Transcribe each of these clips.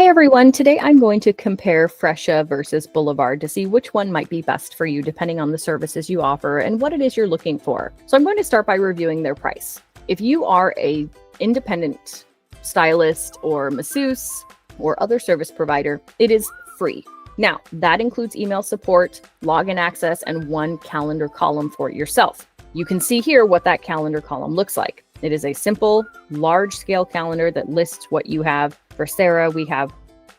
everyone, today I'm going to compare Fresha versus Boulevard to see which one might be best for you depending on the services you offer and what it is you're looking for. So I'm going to start by reviewing their price. If you are an independent stylist or masseuse or other service provider, it is free. Now, that includes email support, login access, and one calendar column for yourself. You can see here what that calendar column looks like. It is a simple, large-scale calendar that lists what you have. For Sarah, we have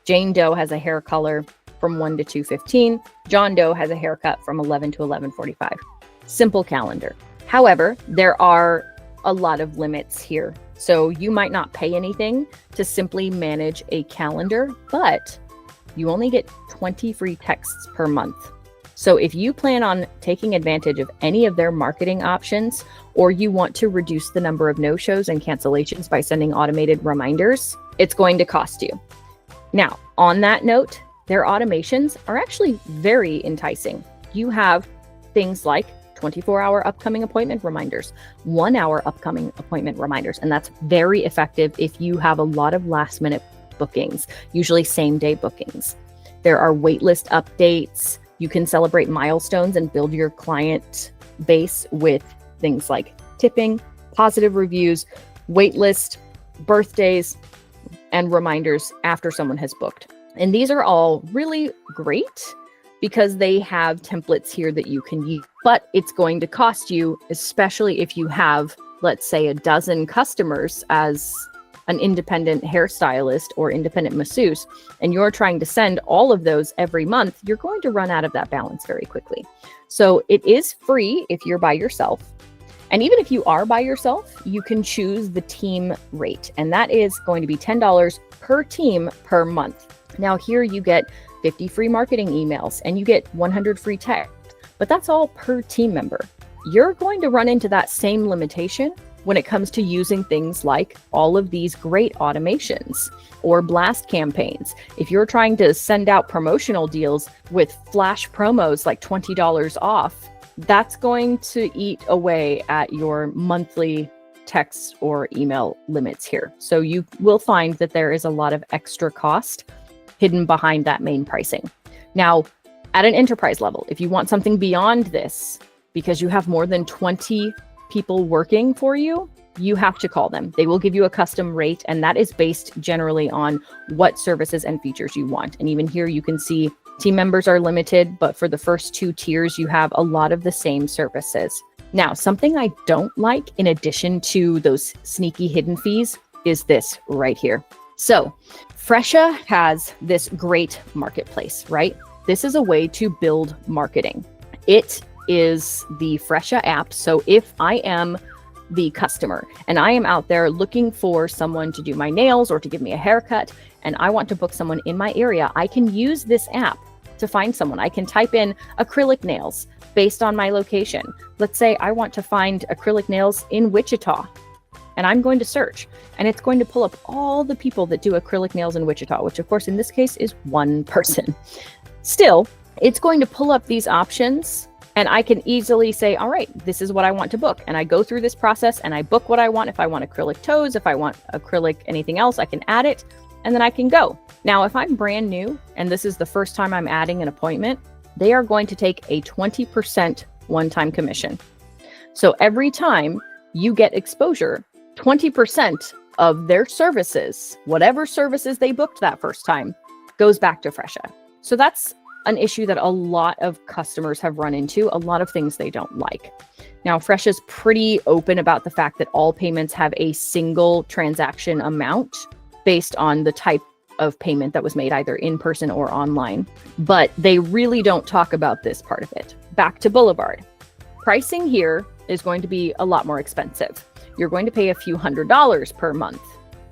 Jane Doe has a hair color from 1 to 2:15. John Doe has a haircut from 11 to 11:45. Simple calendar. However, there are a lot of limits here. So you might not pay anything to simply manage a calendar, but you only get 20 free texts per month. So if you plan on taking advantage of any of their marketing options, or you want to reduce the number of no-shows and cancellations by sending automated reminders, it's going to cost you. Now, on that note, their automations are actually very enticing. You have things like 24-hour upcoming appointment reminders, 1-hour upcoming appointment reminders, and that's very effective if you have a lot of last-minute bookings, usually same-day bookings. There are waitlist updates. You can celebrate milestones and build your client base with things like tipping, positive reviews, waitlist, birthdays, and reminders after someone has booked. And these are all really great because they have templates here that you can use, but it's going to cost you, especially if you have, let's say, a dozen customers as an independent hairstylist or independent masseuse, and you're trying to send all of those every month, you're going to run out of that balance very quickly. So it is free if you're by yourself. And even if you are by yourself, you can choose the team rate, and that is going to be $10 per team per month. Now here you get 50 free marketing emails and you get 100 free text, but that's all per team member. You're going to run into that same limitation when it comes to using things like all of these great automations or blast campaigns. If you're trying to send out promotional deals with flash promos like $20 off, that's going to eat away at your monthly text or email limits here. So you will find that there is a lot of extra cost hidden behind that main pricing. Now, at an enterprise level, if you want something beyond this, because you have more than 20 people working for you, you have to call them. They will give you a custom rate, and that is based generally on what services and features you want. And even here you can see team members are limited, but for the first 2 tiers, you have a lot of the same services. Now, something I don't like in addition to those sneaky hidden fees is this right here. So Fresha has this great marketplace, right? This is a way to build marketing. It is the Fresha app. So if I am the customer and I am out there looking for someone to do my nails or to give me a haircut, and I want to book someone in my area, I can use this app to find someone. I can type in acrylic nails based on my location. Let's say I want to find acrylic nails in Wichita, and I'm going to search, and it's going to pull up all the people that do acrylic nails in Wichita, which of course in this case is one person. Still, it's going to pull up these options, and I can easily say, all right, this is what I want to book. And I go through this process and I book what I want. If I want acrylic toes, if I want acrylic anything else, I can add it and then I can go. Now, if I'm brand new and this is the first time I'm adding an appointment, they are going to take a 20% one-time commission. So every time you get exposure, 20% of their services, whatever services they booked that first time, goes back to Fresha. So that's an issue that a lot of customers have run into, a lot of things they don't like. Now, Fresha's pretty open about the fact that all payments have a single transaction amount based on the type of payment that was made either in person or online, but they really don't talk about this part of it. Back to Boulevard. Pricing here is going to be a lot more expensive. You're going to pay a few $100s per month,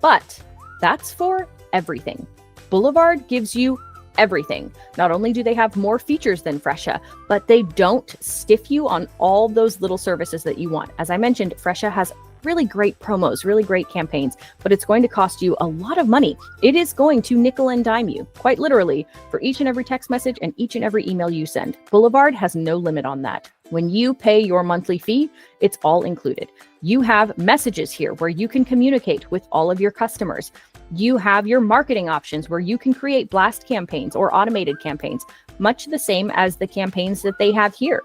but that's for everything. Boulevard gives you everything. Not only do they have more features than Fresha, but they don't stiff you on all those little services that you want. As I mentioned, Fresha has really great promos, really great campaigns, but it's going to cost you a lot of money. It is going to nickel and dime you, quite literally, for each and every text message and each and every email you send. Boulevard has no limit on that. When you pay your monthly fee, it's all included. You have messages here where you can communicate with all of your customers. You have your marketing options where you can create blast campaigns or automated campaigns, much the same as the campaigns that they have here.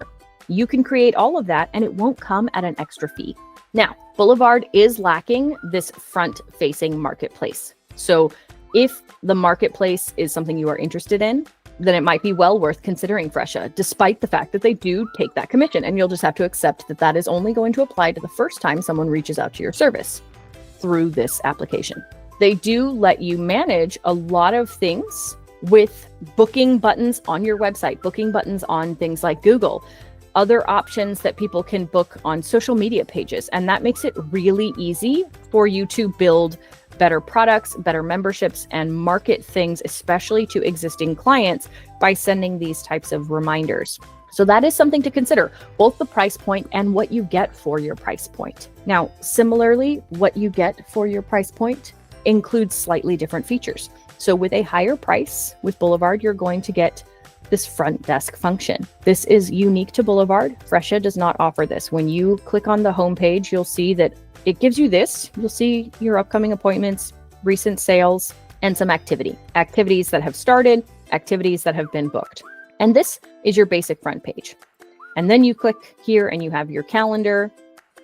You can create all of that and it won't come at an extra fee. Now, Boulevard is lacking this front-facing marketplace. So if the marketplace is something you are interested in, then it might be well worth considering Fresha, despite the fact that they do take that commission. And you'll just have to accept that that is only going to apply to the first time someone reaches out to your service through this application. They do let you manage a lot of things with booking buttons on your website, booking buttons on things like Google, other options that people can book on social media pages. And that makes it really easy for you to build better products, better memberships, and market things, especially to existing clients, by sending these types of reminders. So that is something to consider, both the price point and what you get for your price point. Now, similarly, what you get for your price point includes slightly different features. So with a higher price with Boulevard, you're going to get this front desk function. This is unique to Boulevard. Fresha does not offer this. When you click on the homepage, you'll see that it gives you this. You'll see your upcoming appointments, recent sales, and some activities that have started, activities that have been booked. And this is your basic front page. And then you click here and you have your calendar,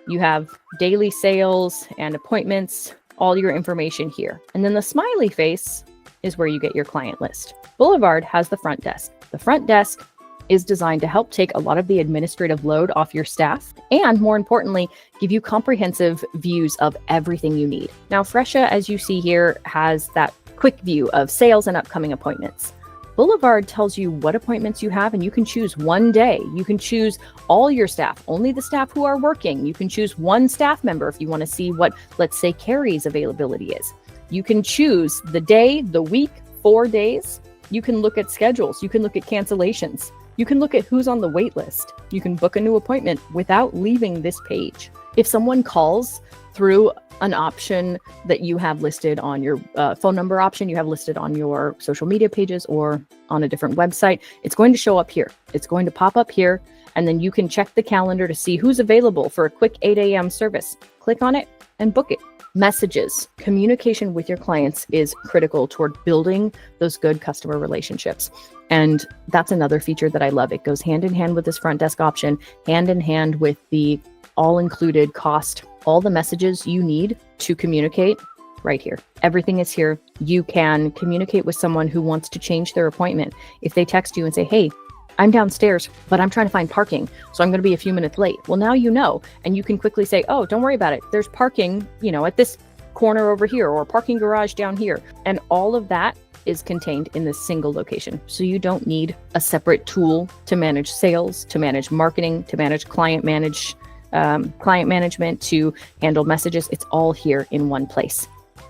you have daily sales and appointments, all your information here. And then the smiley face is where you get your client list. Boulevard has the front desk. The front desk is designed to help take a lot of the administrative load off your staff and, more importantly, give you comprehensive views of everything you need. Now, Fresha, as you see here, has that quick view of sales and upcoming appointments. Boulevard tells you what appointments you have, and you can choose one day. You can choose all your staff, only the staff who are working. You can choose one staff member if you want to see what, let's say, Carrie's availability is. You can choose the day, the week, 4 days. You can look at schedules. You can look at cancellations. You can look at who's on the wait list. You can book a new appointment without leaving this page. If someone calls through an option that you have listed on your phone number option, you have listed on your social media pages or on a different website, it's going to show up here. It's going to pop up here, and then you can check the calendar to see who's available for a quick 8 a.m. service. Click on it and book it. Messages. Communication with your clients is critical toward building those good customer relationships. And that's another feature that I love. It goes hand in hand with this front desk option, hand in hand with the all-included cost, all the messages you need to communicate right here. Everything is here. You can communicate with someone who wants to change their appointment. If they text you and say, hey, I'm downstairs, but I'm trying to find parking, so I'm going to be a few minutes late. Well, now you know, and you can quickly say, oh, don't worry about it. There's parking, at this corner over here, or parking garage down here. And all of that is contained in this single location. So you don't need a separate tool to manage sales, to manage marketing, to manage client management, to handle messages. It's all here in one place.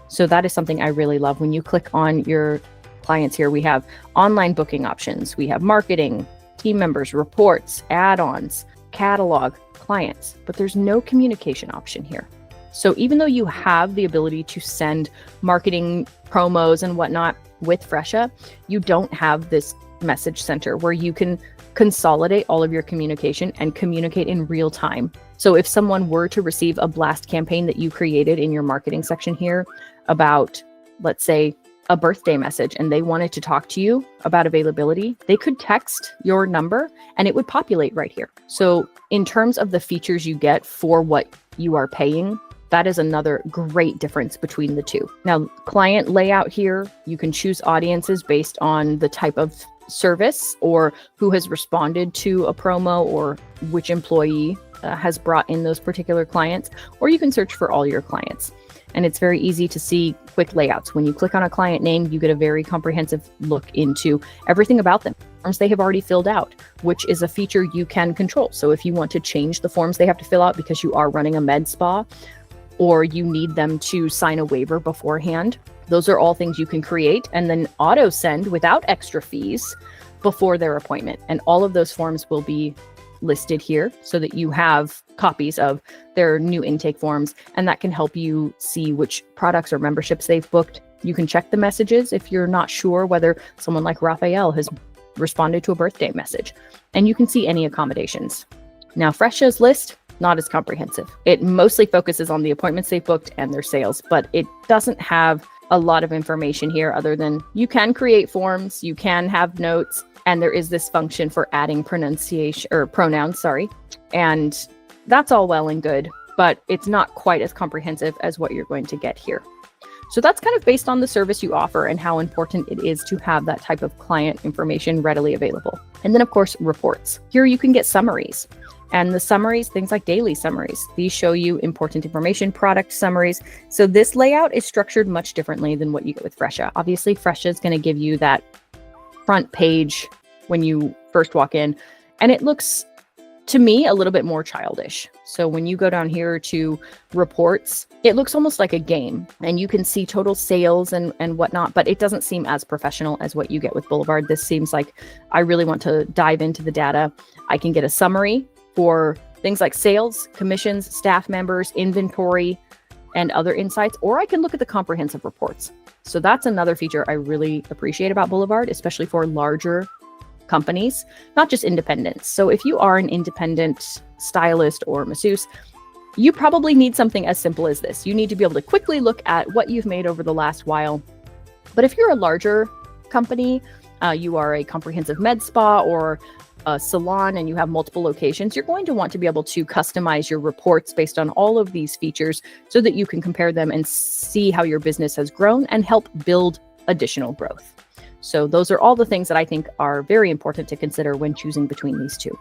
So that is something I really love. When you click on your clients here, we have online booking options, we have marketing, team members, reports, add-ons, catalog, clients, but there's no communication option here. So even though you have the ability to send marketing promos and whatnot with Fresha, you don't have this message center where you can consolidate all of your communication and communicate in real time. So if someone were to receive a blast campaign that you created in your marketing section here about, let's say, a birthday message, and they wanted to talk to you about availability, they could text your number and it would populate right here. So in terms of the features you get for what you are paying, that is another great difference between the two. Now, client layout here, you can choose audiences based on the type of service or who has responded to a promo or which employee has brought in those particular clients, or you can search for all your clients. And it's very easy to see quick layouts. When you click on a client name, you get a very comprehensive look into everything about them. Forms they have already filled out, which is a feature you can control. So if you want to change the forms they have to fill out because you are running a med spa, or you need them to sign a waiver beforehand, those are all things you can create and then auto send without extra fees before their appointment. And all of those forms will be listed here so that you have copies of their new intake forms, and that can help you see which products or memberships they've booked. You can check the messages if you're not sure whether someone like Raphael has responded to a birthday message, and you can see any accommodations. Now, Fresha's list, not as comprehensive. It mostly focuses on the appointments they've booked and their sales, but it doesn't have a lot of information here other than you can create forms, you can have notes, and there is this function for adding pronunciation or pronouns, and that's all well and good, but it's not quite as comprehensive as what you're going to get here. So that's kind of based on the service you offer and how important it is to have that type of client information readily available. And then of course, reports. Here you can get summaries. And the summaries, things like daily summaries, these show you important information, product summaries. So this layout is structured much differently than what you get with Fresha. Obviously, Fresha is going to give you that front page when you first walk in, and it looks, to me, a little bit more childish. So when you go down here to reports, it looks almost like a game, and you can see total sales and whatnot, but it doesn't seem as professional as what you get with Boulevard. This seems like I really want to dive into the data. I can get a summary for things like sales, commissions, staff members, inventory, and other insights, or I can look at the comprehensive reports. So that's another feature I really appreciate about Boulevard, especially for larger companies, not just independents. So if you are an independent stylist or masseuse, you probably need something as simple as this. You need to be able to quickly look at what you've made over the last while. But if you're a larger company, you are a comprehensive med spa or a salon and you have multiple locations, you're going to want to be able to customize your reports based on all of these features so that you can compare them and see how your business has grown and help build additional growth. So those are all the things that I think are very important to consider when choosing between these two.